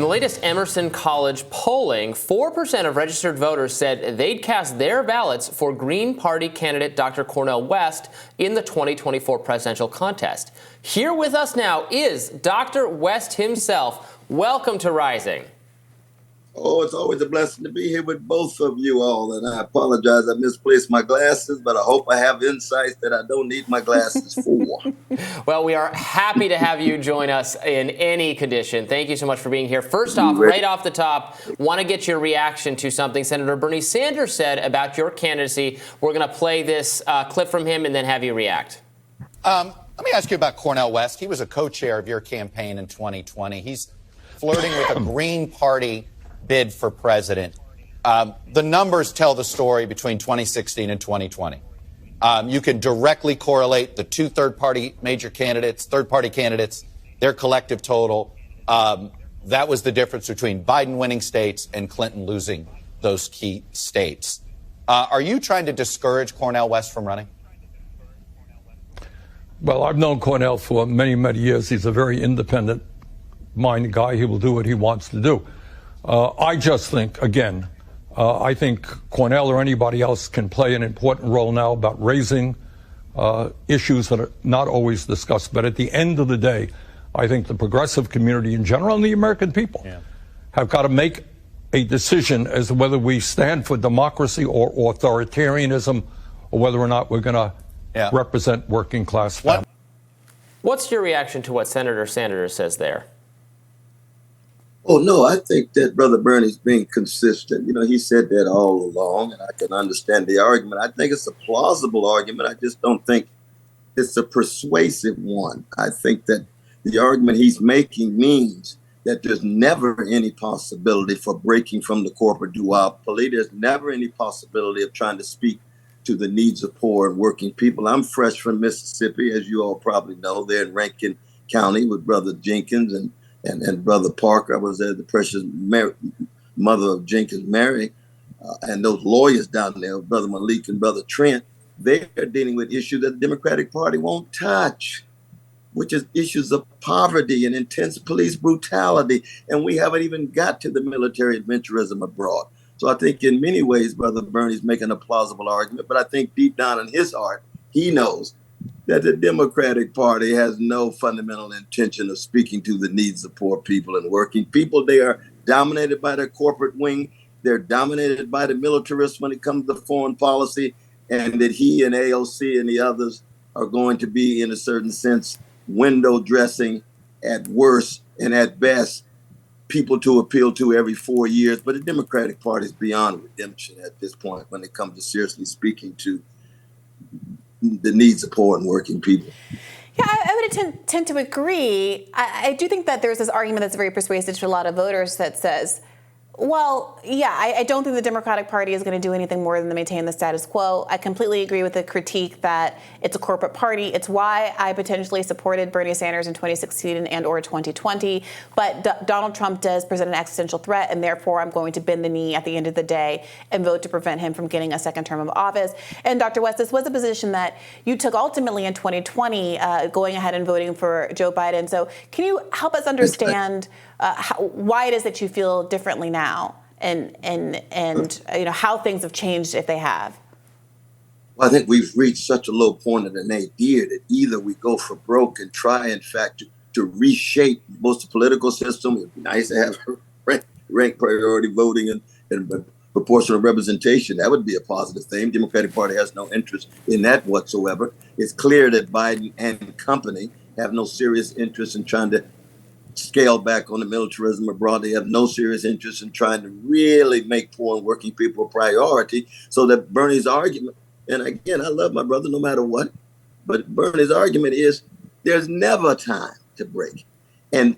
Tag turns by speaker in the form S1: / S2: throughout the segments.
S1: the latest Emerson College polling, 4% of registered voters said they'd cast their ballots for Green Party candidate Dr. Cornel West in the 2024 presidential contest. Here with us now is Dr. West himself. Welcome to Rising.
S2: Oh, it's always a blessing to be here with both of you all. And I apologize, I misplaced my glasses, but I hope I have insights that I don't need my glasses for.
S1: Well, we are happy to have you join us in any condition. Thank you so much for being here. First off, right off the top, want to get your reaction to something Senator Bernie Sanders said about your candidacy. We're going to play this clip from him and then have you react.
S3: Let me ask you about Cornel West. He was a co-chair of your campaign in 2020. He's flirting with a Green Party bid for president. The numbers tell the story between 2016 and 2020. You can directly correlate the two third-party candidates, their collective total. That was the difference between Biden winning states and Clinton losing those key states. Are you trying to discourage Cornel West from running?
S4: Well, I've known Cornel for many, many years. He's a very independent-minded guy. He will do what he wants to do. I just think, again, I think Cornel or anybody else can play an important role now about raising issues that are not always discussed. But at the end of the day, I think the progressive community in general and the American people have got to make a decision as to whether we stand for democracy or authoritarianism, or whether or not we're going to represent working class families.
S1: What's your reaction to what Senator Sanders says there?
S2: Oh, no, I think that Brother Bernie's being consistent. You know, he said that all along, and I can understand the argument. I think it's a plausible argument. I just don't think it's a persuasive one. I think that the argument he's making means that there's never any possibility for breaking from the corporate duopoly. There's never any possibility of trying to speak to the needs of poor and working people. I'm fresh from Mississippi, as you all probably know, there in Rankin County with Brother Jenkins and Brother Parker. I was there, the precious mother of Jenkins, Mary, and those lawyers down there, Brother Malik and Brother Trent. They're dealing with issues that the Democratic Party won't touch, which is issues of poverty and intense police brutality. And we haven't even got to the military adventurism abroad. So I think in many ways, Brother Bernie's making a plausible argument, but I think deep down in his heart, he knows that the Democratic Party has no fundamental intention of speaking to the needs of poor people and working people. They are dominated by their corporate wing. They're dominated by the militarists when it comes to foreign policy, and that he and AOC and the others are going to be, in a certain sense, window dressing at worst, and at best, people to appeal to every 4 years. But the Democratic Party is beyond redemption at this point when it comes to seriously speaking to the needs of poor and working people.
S5: Yeah, I would tend to agree. I do think that there's this argument that's very persuasive to a lot of voters that says, well, yeah, I don't think the Democratic Party is going to do anything more than to maintain the status quo. I completely agree with the critique that it's a corporate party. It's why I potentially supported Bernie Sanders in 2016 and or 2020. But Donald Trump does present an existential threat, and therefore I'm going to bend the knee at the end of the day and vote to prevent him from getting a second term of office. And Dr. West, this was a position that you took ultimately in 2020, going ahead and voting for Joe Biden. So can you help us understand why it is that you feel differently now, and you know how things have changed if they have?
S2: Well, I think we've reached such a low point in the nadir that either we go for broke and try, in fact, to reshape most of the political system. It'd be nice to have rank priority voting and proportional representation. That would be a positive thing. Democratic Party has no interest in that whatsoever. It's clear that Biden and company have no serious interest in trying to scale back on the militarism abroad. They have no serious interest in trying to really make poor and working people a priority. So that Bernie's argument, and again, I love my brother no matter what, but Bernie's argument is there's never time to break. And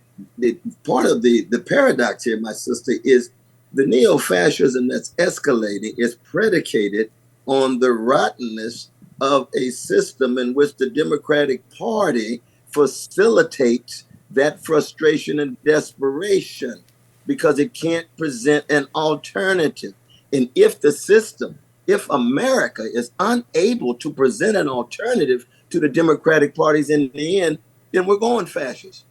S2: part of the paradox here, my sister, is the neo-fascism that's escalating is predicated on the rottenness of a system in which the Democratic Party facilitates that frustration and desperation because it can't present an alternative. And if the system, if America is unable to present an alternative to the Democratic parties in the end, then we're going fascist.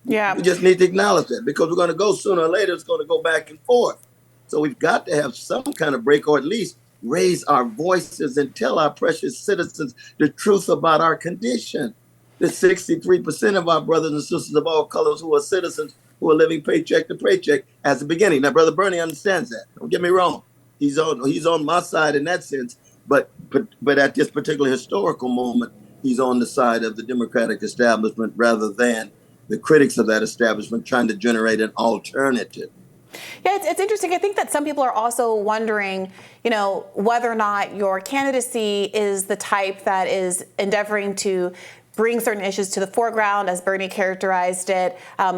S5: Yeah.
S2: We just need to acknowledge that, because we're going to go sooner or later. It's going to go back and forth. So we've got to have some kind of break, or at least raise our voices and tell our precious citizens the truth about our condition. The 63% of our brothers and sisters of all colors who are citizens, who are living paycheck to paycheck as the beginning. Now, Brother Bernie understands that. Don't get me wrong. He's on my side in that sense. But at this particular historical moment, he's on the side of the Democratic establishment rather than the critics of that establishment trying to generate an alternative.
S5: Yeah, it's interesting. I think that some people are also wondering, whether or not your candidacy is the type that is endeavoring to bring certain issues to the foreground, as Bernie characterized it,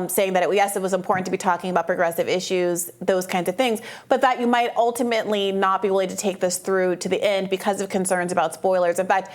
S5: saying that, yes, it was important to be talking about progressive issues, those kinds of things, but that you might ultimately not be willing to take this through to the end because of concerns about spoilers. In fact,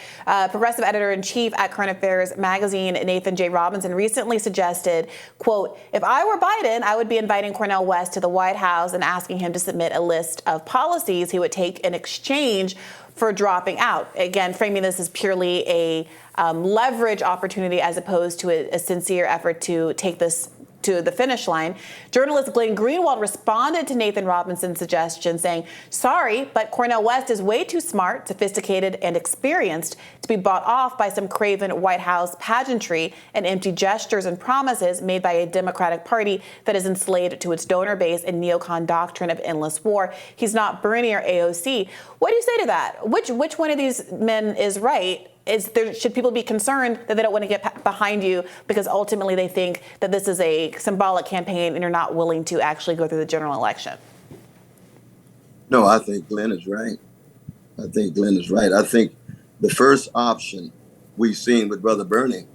S5: progressive editor-in-chief at Current Affairs magazine, Nathan J. Robinson, recently suggested, quote, "If I were Biden, I would be inviting Cornel West to the White House and asking him to submit a list of policies he would take in exchange for dropping out." Again, framing this as purely a leverage opportunity as opposed to a sincere effort to take this to the finish line. Journalist Glenn Greenwald responded to Nathan Robinson's suggestion, saying, "Sorry, but Cornel West is way too smart, sophisticated, and experienced to be bought off by some craven White House pageantry and empty gestures and promises made by a Democratic Party that is enslaved to its donor base and neocon doctrine of endless war. He's not Bernie or AOC." What do you say to that? Which one of these men is right? Should people be concerned that they don't want to get behind you because ultimately they think that this is a symbolic campaign and you're not willing to actually go through the general election?
S2: No, I think Glenn is right. I think the first option we've seen with Brother Bernie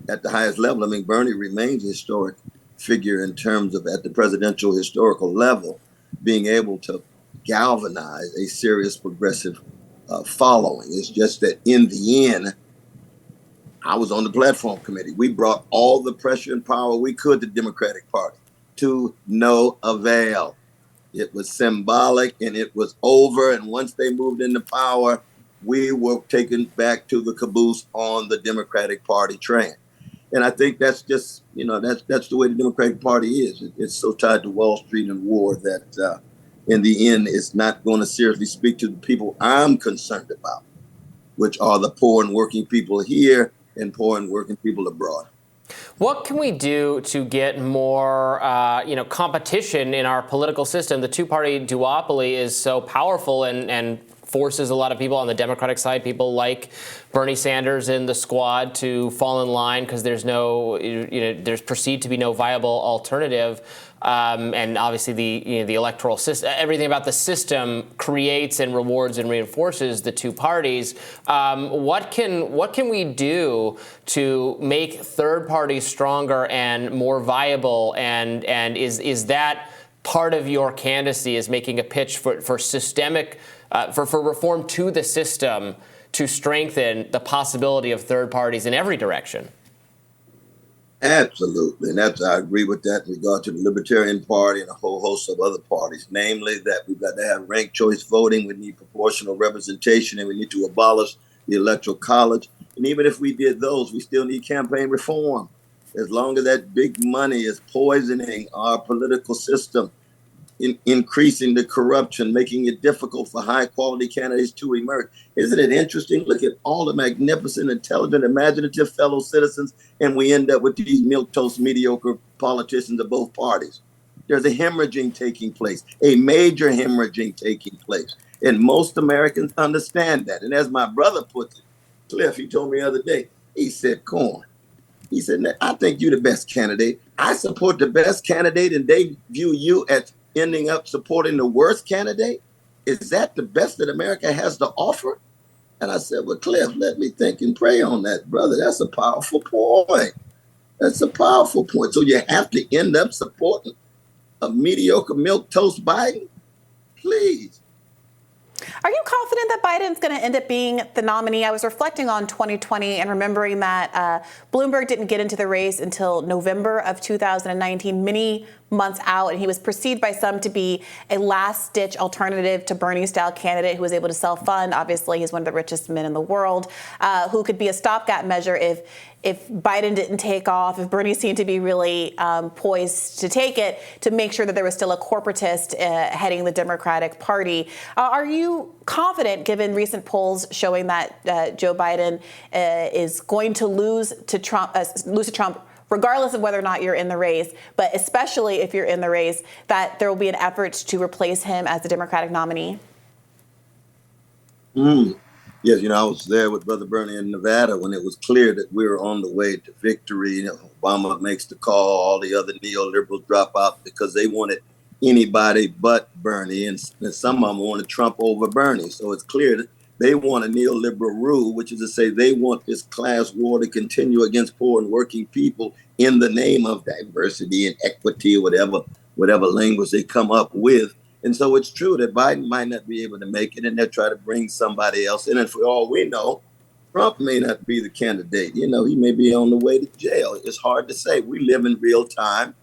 S2: at the highest level, I mean, Bernie remains a historic figure in terms of at the presidential historical level, being able to galvanize a serious progressive following. It's just that in the end, I was on the platform committee. We brought all the pressure and power we could to the Democratic Party to no avail. It was symbolic and it was over. And once they moved into power, we were taken back to the caboose on the Democratic Party train. And I think that's just, that's the way the Democratic Party is. It's so tied to Wall Street and war that in the end, it's not going to seriously speak to the people I'm concerned about, which are the poor and working people here and poor and working people abroad.
S1: What can we do to get more, competition in our political system? The two-party duopoly is so powerful and forces a lot of people on the Democratic side, people like Bernie Sanders in the squad, to fall in line because there's there's perceived to be no viable alternative. And obviously the electoral system, everything about the system creates and rewards and reinforces the two parties. What can we do to make third parties stronger and more viable? And is that part of your candidacy, is making a pitch for systemic for reform to the system to strengthen the possibility of third parties in every direction?
S2: Absolutely. And I agree with that in regard to the Libertarian Party and a whole host of other parties, namely that we've got to have ranked choice voting, we need proportional representation, and we need to abolish the Electoral College. And even if we did those, we still need campaign reform. As long as that big money is poisoning our political system, increasing the corruption, making it difficult for high-quality candidates to emerge. Isn't it interesting? Look at all the magnificent, intelligent, imaginative fellow citizens, and we end up with these milquetoast, mediocre politicians of both parties. There's a hemorrhaging taking place, a major hemorrhaging taking place, and most Americans understand that. And as my brother puts it, Cliff, he told me the other day, he said, "Corn," he said, "I think you're the best candidate. I support the best candidate, and they view you as ending up supporting the worst candidate. Is that the best that America has to offer?" And I said, "Well, Cliff, let me think and pray on that, brother. That's a powerful point. That's a powerful point. So you have to end up supporting a mediocre milquetoast Biden? Please."
S5: Are you confident that Biden's going to end up being the nominee? I was reflecting on 2020 and remembering that Bloomberg didn't get into the race until November of 2019. Many months out, and he was perceived by some to be a last-ditch alternative to Bernie-style candidate who was able to self-fund. Obviously, he's one of the richest men in the world, who could be a stopgap measure if Biden didn't take off, if Bernie seemed to be really poised to take it, to make sure that there was still a corporatist heading the Democratic Party. Are you confident, given recent polls showing that Joe Biden is going to lose to Trump, regardless of whether or not you're in the race, but especially if you're in the race, that there will be an effort to replace him as the Democratic nominee?
S2: Yes, I was there with Brother Bernie in Nevada when it was clear that we were on the way to victory. Obama makes the call, all the other neoliberals drop out because they wanted anybody but Bernie, and some of them wanted Trump over Bernie. So it's clear that they want a neoliberal rule, which is to say they want this class war to continue against poor and working people in the name of diversity and equity, or whatever language they come up with. And so it's true that Biden might not be able to make it, and they'll try to bring somebody else in. And for all we know, Trump may not be the candidate. He may be on the way to jail. It's hard to say. We live in real time,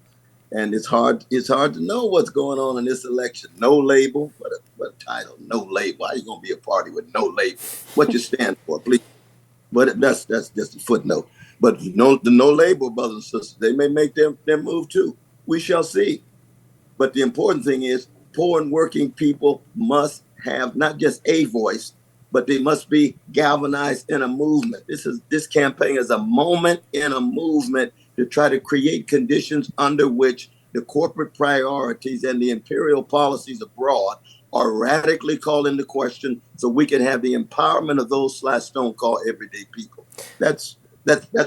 S2: and it's hard to know what's going on in this election. No label, what a title, no label. How are you going to be a party with no label? What you stand for, please? But that's just a footnote. But the no label, brothers and sisters, they may make their move too. We shall see. But the important thing is, poor and working people must have not just a voice, but they must be galvanized in a movement. This campaign is a moment in a movement to try to create conditions under which the corporate priorities and the imperial policies abroad are radically called into question, so we can have the empowerment of those /stone called everyday people. That's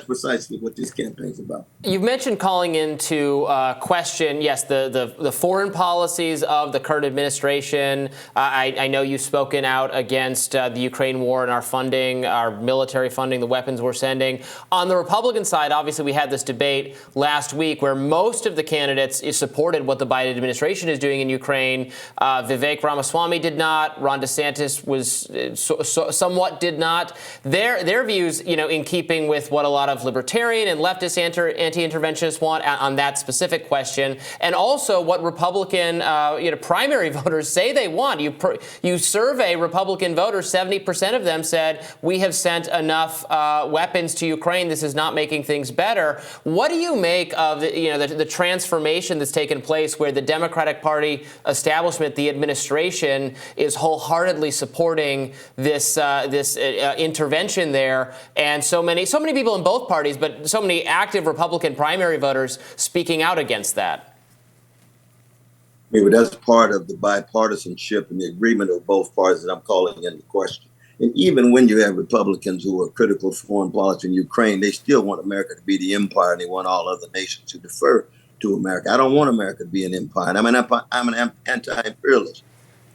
S2: precisely what this campaign is about.
S1: You've mentioned calling into question, yes, the foreign policies of the current administration. I know you've spoken out against the Ukraine war and our funding, our military funding, the weapons we're sending. On the Republican side, obviously, we had this debate last week where most of the candidates supported what the Biden administration is doing in Ukraine. Vivek Ramaswamy did not. Ron DeSantis was somewhat did not. Their views, in keeping with what a lot of libertarian and leftist anti-interventionists want on that specific question, and also what Republican primary voters say they want. You survey Republican voters, 70% of them said we have sent enough weapons to Ukraine. This is not making things better. What do you make of the transformation that's taken place, where the Democratic Party establishment, the administration, is wholeheartedly supporting this intervention there, and so many people in both parties, but so many active Republican primary voters speaking out against that?
S2: Maybe that's part of the bipartisanship and the agreement of both parties that I'm calling into question. And even when you have Republicans who are critical of foreign policy in Ukraine, they still want America to be the empire, and they want all other nations to defer to America. I don't want America to be an empire. I'm an anti-imperialist.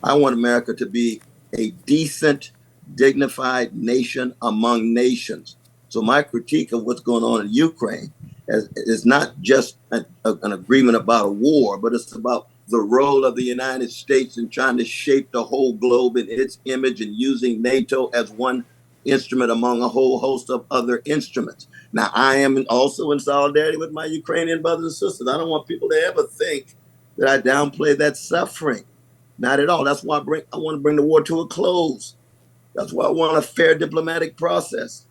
S2: I want America to be a decent, dignified nation among nations. So my critique of what's going on in Ukraine is not just an agreement about a war, but it's about the role of the United States in trying to shape the whole globe in its image, and using NATO as one instrument among a whole host of other instruments. Now, I am also in solidarity with my Ukrainian brothers and sisters. I don't want people to ever think that I downplay that suffering. Not at all. That's why I want to bring the war to a close. That's why I want a fair diplomatic process,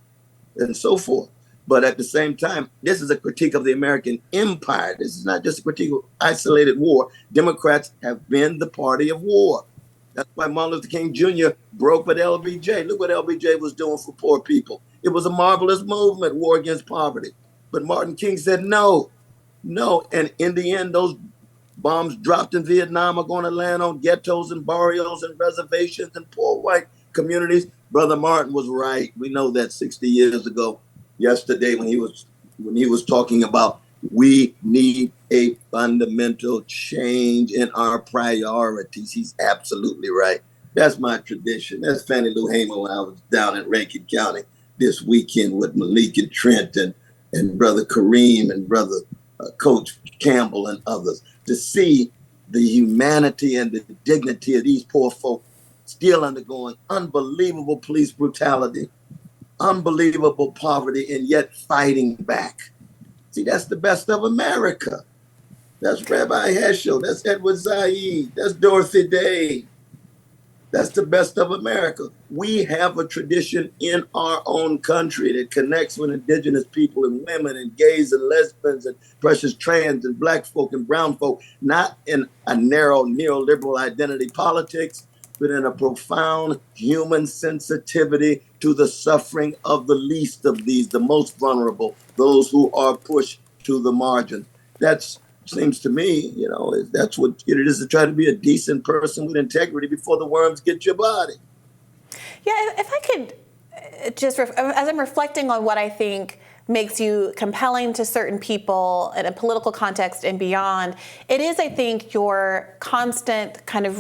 S2: and so forth. But at the same time, this is a critique of the American empire. This is not just a critique of isolated war. Democrats have been the party of war. That's why Martin Luther King Jr. broke with LBJ. Look what LBJ was doing for poor people. It was a marvelous movement, war against poverty. But Martin King said no. And in the end, those bombs dropped in Vietnam are going to land on ghettos and barrios and reservations and poor white communities. Brother Martin was right. We know that 60 years ago, yesterday, when he was talking about we need a fundamental change in our priorities. He's absolutely right. That's my tradition. That's Fannie Lou Hamer when I was down in Rankin County this weekend with Malik and Trent and Brother Kareem and Brother Coach Campbell and others, to see the humanity and the dignity of these poor folk still undergoing unbelievable police brutality, unbelievable poverty, and yet fighting back. See, that's the best of America. That's Rabbi Heschel. That's Edward Said. That's Dorothy Day. That's the best of America. We have a tradition in our own country that connects with indigenous people and women and gays and lesbians and precious trans and black folk and brown folk, not in a narrow neoliberal identity politics, but in a profound human sensitivity to the suffering of the least of these, the most vulnerable, those who are pushed to the margin. That's seems to me, that's what it is, to try to be a decent person with integrity before the worms get your body.
S5: Yeah, if I could just, as I'm reflecting on what I think makes you compelling to certain people in a political context and beyond, it is, I think, your constant kind of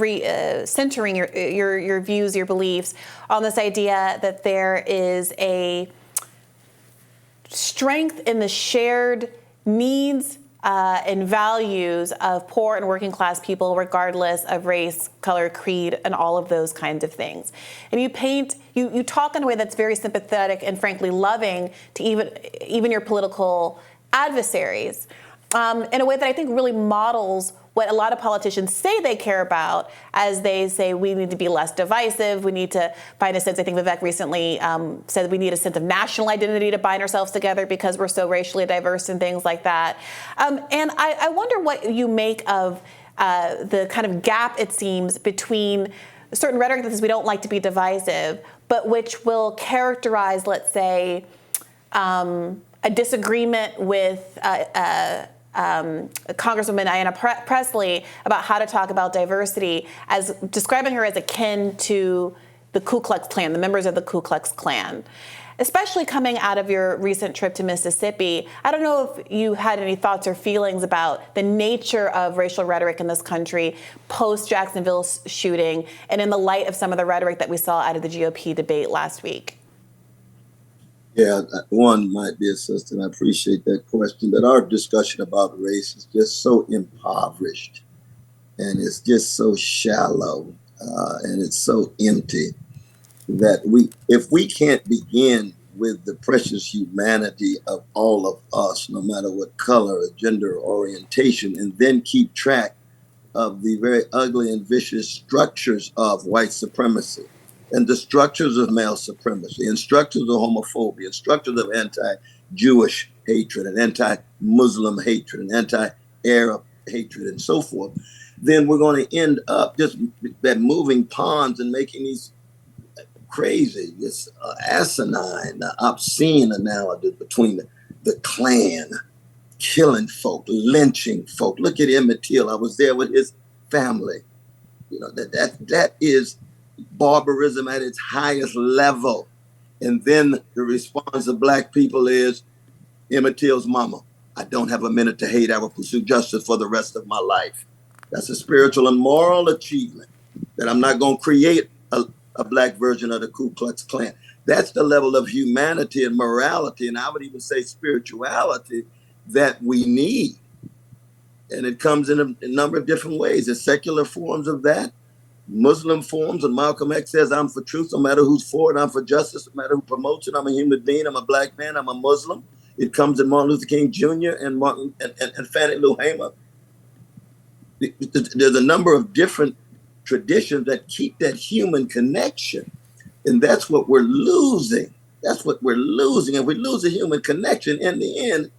S5: centering your views, your beliefs on this idea that there is a strength in the shared needs and values of poor and working class people, regardless of race, color, creed, and all of those kinds of things. And you talk in a way that's very sympathetic and frankly loving to even your political adversaries, in a way that I think really models what a lot of politicians say they care about, as they say we need to be less divisive, we need to find a sense. I think Vivek recently said we need a sense of national identity to bind ourselves together because we're so racially diverse and things like that. And I wonder what you make of the kind of gap, it seems, between certain rhetoric that says we don't like to be divisive, but which will characterize, let's say, a disagreement with Congresswoman Ayanna Pressley about how to talk about diversity, as describing her as akin to the Ku Klux Klan, the members of the Ku Klux Klan, especially coming out of your recent trip to Mississippi. I don't know if you had any thoughts or feelings about the nature of racial rhetoric in this country post Jacksonville shooting, and in the light of some of the rhetoric that we saw out of the GOP debate last week.
S2: Yeah, one might be assistant. I appreciate that question. But our discussion about race is just so impoverished, and it's just so shallow, and it's so empty that if we can't begin with the precious humanity of all of us, no matter what color or gender or orientation, and then keep track of the very ugly and vicious structures of white supremacy, and the structures of male supremacy, and structures of homophobia, and structures of anti-Jewish hatred, and anti-Muslim hatred, and anti-Arab hatred, and so forth, then we're going to end up just moving pawns and making these crazy, this asinine, obscene analogy between the Klan killing folk, lynching folk. Look at Emmett Till. I was there with his family. That is barbarism at its highest level. And then the response of black people is Emmett Till's mama. I don't have a minute to hate. I will pursue justice for the rest of my life. That's a spiritual and moral achievement that I'm not going to create a black version of the Ku Klux Klan. That's the level of humanity and morality, and I would even say spirituality, that we need. And it comes in a number of different ways. There's secular forms of that, Muslim forms, and Malcolm X says, I'm for truth, no matter who's for it. I'm for justice, no matter who promotes it. I'm a human being. I'm a black man. I'm a Muslim. It comes in Martin Luther King Jr. and Fannie Lou Hamer. There's a number of different traditions that keep that human connection. And that's what we're losing. That's what we're losing. And we lose a human connection in the end.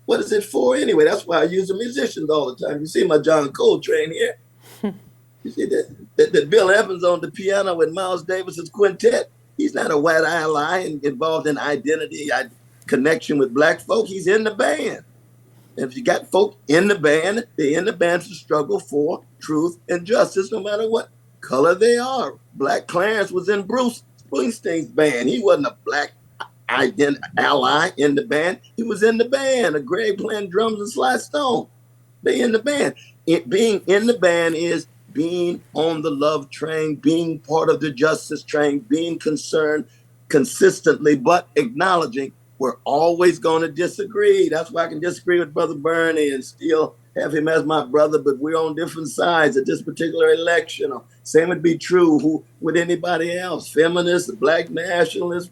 S2: What is it for anyway? That's why I use the musicians all the time. You see my John Coltrane here. You see that Bill Evans on the piano with Miles Davis's quintet. He's not a white ally and involved in identity connection with black folk. He's in the band. And if you got folk in the band, they're in the band to struggle for truth and justice, no matter what color they are. Black Clarence was in Bruce Springsteen's band. He wasn't a black ally in the band. He was in the band. A Greg playing drums and Sly Stone. They in the band. Being in the band is being on the love train, being part of the justice train, being concerned consistently, but acknowledging we're always going to disagree. That's why I can disagree with Brother Bernie and still have him as my brother, but we're on different sides at this particular election. Same would be true with anybody else, feminists, black nationalists,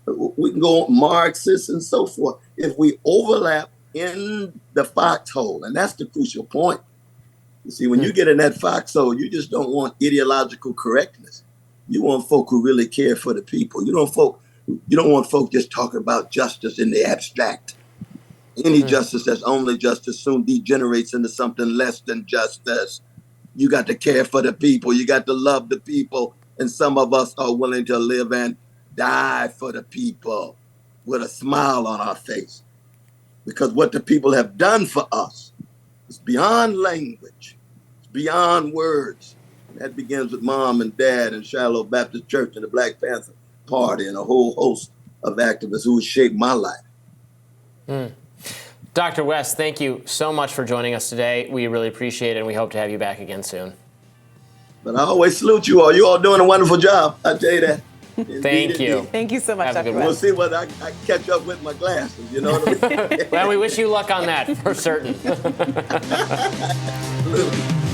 S2: we can go Marxists and so forth. If we overlap in the foxhole. And that's the crucial point. You see, when you get in that foxhole, you just don't want ideological correctness. You want folk who really care for the people. You don't want folk just talking about justice in the abstract. Any justice that's only justice soon degenerates into something less than justice. You got to care for the people. You got to love the people. And some of us are willing to live and die for the people with a smile on our face. Because what the people have done for us is beyond language. It's beyond words. And that begins with Mom and Dad and Shiloh Baptist Church and the Black Panther Party and a whole host of activists who have shaped my life.
S1: Dr. West, thank you so much for joining us today. We really appreciate it, and we hope to have you back again soon.
S2: But I always salute you all. You all doing a wonderful job. I tell you that.
S1: Thank you.
S5: Thank you so much, Dr. West.
S2: We'll see whether I catch up with my glasses. You know what I mean?
S1: Well, we wish you luck on that for certain.
S2: Absolutely.